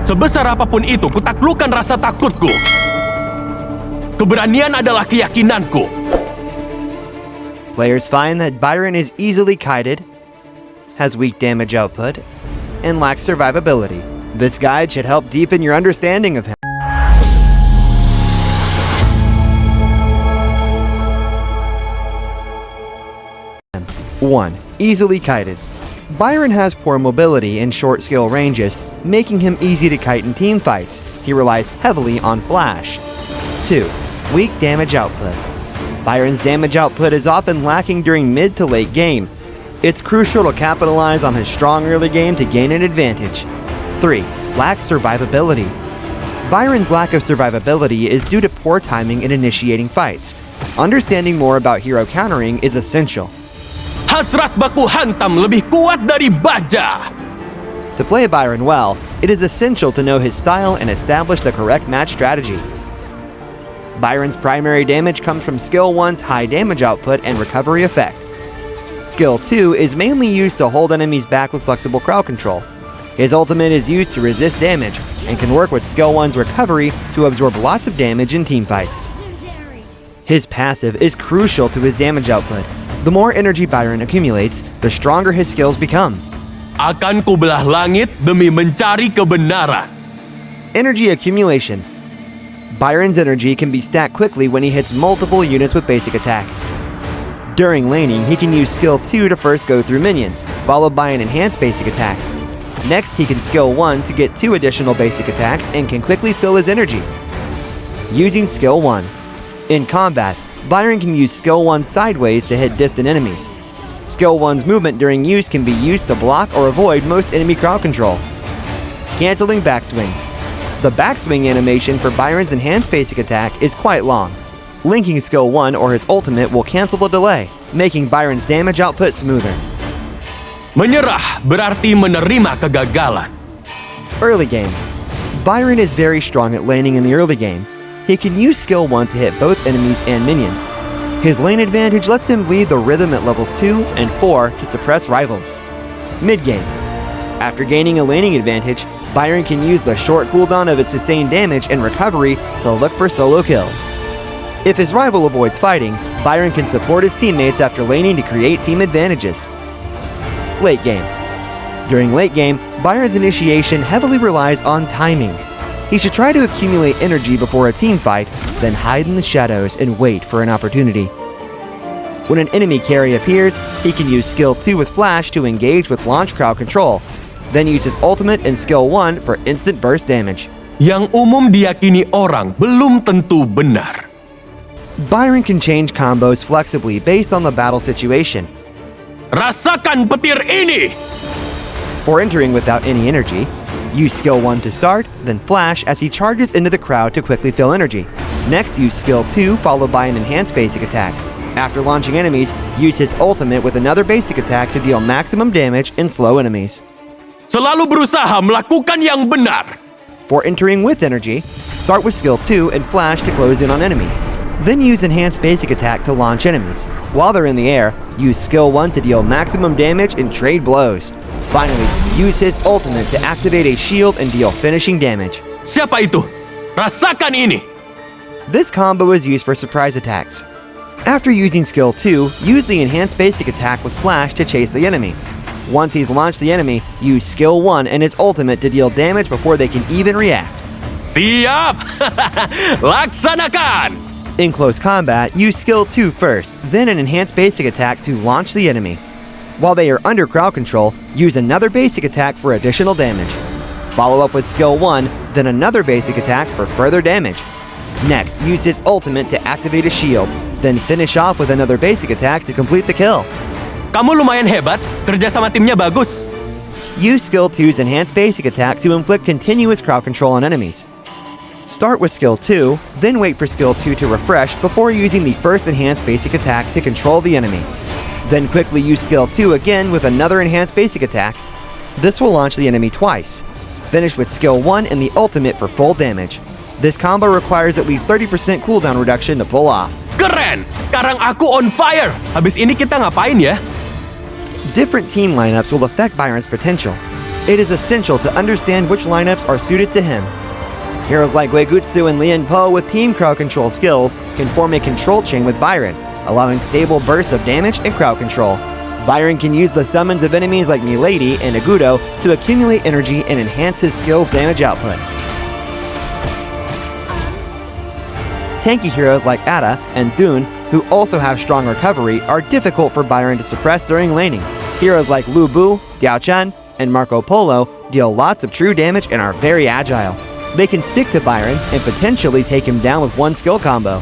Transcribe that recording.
Sebesar apapun itu, kutaklukkan rasa takutku. Keberanian adalah keyakinanku. Players find that Biron is easily kited, has weak damage output, and lacks survivability. This guide should help deepen your understanding of him. 1. Easily kited. Biron has poor mobility and short skill ranges, making him easy to kite in team fights. He relies heavily on flash. 2. Weak damage output. Biron's damage output is often lacking during mid to late game. It's crucial to capitalize on his strong early game to gain an advantage. 3. Lacks survivability. Biron's lack of survivability is due to poor timing in initiating fights. Understanding more about hero countering is essential. Hasrat baku hantam lebih kuat dari baja. To play Biron well, it is essential to know his style and establish the correct match strategy. Biron's primary damage comes from Skill 1's high damage output and recovery effect. Skill 2 is mainly used to hold enemies back with flexible crowd control. His ultimate is used to resist damage and can work with Skill 1's recovery to absorb lots of damage in team fights. His passive is crucial to his damage output. The more energy Biron accumulates, the stronger his skills become. Akan kubelah langit demi mencari kebenaran. Energy accumulation. Biron's energy can be stacked quickly when he hits multiple units with basic attacks. During laning, he can use Skill 2 to first go through minions, followed by an enhanced basic attack. Next, he can Skill 1 to get 2 additional basic attacks and can quickly fill his energy. Using Skill 1. In combat, Biron can use Skill 1 sideways to hit distant enemies. Skill 1's movement during use can be used to block or avoid most enemy crowd control. Canceling backswing. The backswing animation for Biron's enhanced basic attack is quite long. Linking Skill 1 or his ultimate will cancel the delay, making Biron's damage output smoother. Menyerah berarti menerima kegagalan. Early game. Biron is very strong at laning in the early game. He can use Skill 1 to hit both enemies and minions. His lane advantage lets him lead the rhythm at levels 2 and 4 to suppress rivals. Mid-game. After gaining a laning advantage, Biron can use the short cooldown of its sustained damage and recovery to look for solo kills. If his rival avoids fighting, Biron can support his teammates after laning to create team advantages. Late game. During late game, Biron's initiation heavily relies on timing. He should try to accumulate energy before a team fight, then hide in the shadows and wait for an opportunity. When an enemy carry appears, he can use Skill 2 with Flash to engage with launch crowd control, then use his ultimate and Skill 1 for instant burst damage. Yang umum diyakini orang belum tentu benar. Biron can change combos flexibly based on the battle situation. Rasakan petir ini! For entering without any energy, use Skill 1 to start, then Flash as he charges into the crowd to quickly fill energy. Next, use Skill 2 followed by an enhanced basic attack. After launching enemies, use his ultimate with another basic attack to deal maximum damage and slow enemies. Selalu berusaha melakukan yang benar. For entering with energy, start with Skill 2 and Flash to close in on enemies. Then use enhanced basic attack to launch enemies. While they're in the air, use Skill 1 to deal maximum damage and trade blows. Finally, use his ultimate to activate a shield and deal finishing damage. Siapa itu? Rasakan ini! This combo is used for surprise attacks. After using Skill 2, use the enhanced basic attack with Flash to chase the enemy. Once he's launched the enemy, use Skill 1 and his ultimate to deal damage before they can even react. Siap! Laksanakan! In close combat, use Skill 2 first, then an enhanced basic attack to launch the enemy. While they are under crowd control, use another basic attack for additional damage. Follow up with Skill 1, then another basic attack for further damage. Next, use his ultimate to activate a shield, then finish off with another basic attack to complete the kill. Kamu lumayan hebat, kerja sama timnya bagus. Use Skill 2's enhanced basic attack to inflict continuous crowd control on enemies. Start with Skill 2, then wait for Skill 2 to refresh before using the first enhanced basic attack to control the enemy. Then quickly use Skill 2 again with another enhanced basic attack. This will launch the enemy twice. Finish with Skill 1 and the ultimate for full damage. This combo requires at least 30% cooldown reduction to pull off. Keren! Sekarang aku on fire! Habis ini kita ngapain ya? Different team lineups will affect Biron's potential. it is essential to understand which lineups are suited to him. Heroes like Weigutsu and Lian Po with team crowd control skills can form a control chain with Biron, allowing stable bursts of damage and crowd control. Biron can use the summons of enemies like Milady and Agudo to accumulate energy and enhance his skill's damage output. Tanky heroes like Cara and Dun, who also have strong recovery, are difficult for Biron to suppress during laning. Heroes like Lu Bu, Diao Chan, and Marco Polo deal lots of true damage and are very agile. They can stick to Biron and potentially take him down with one skill combo.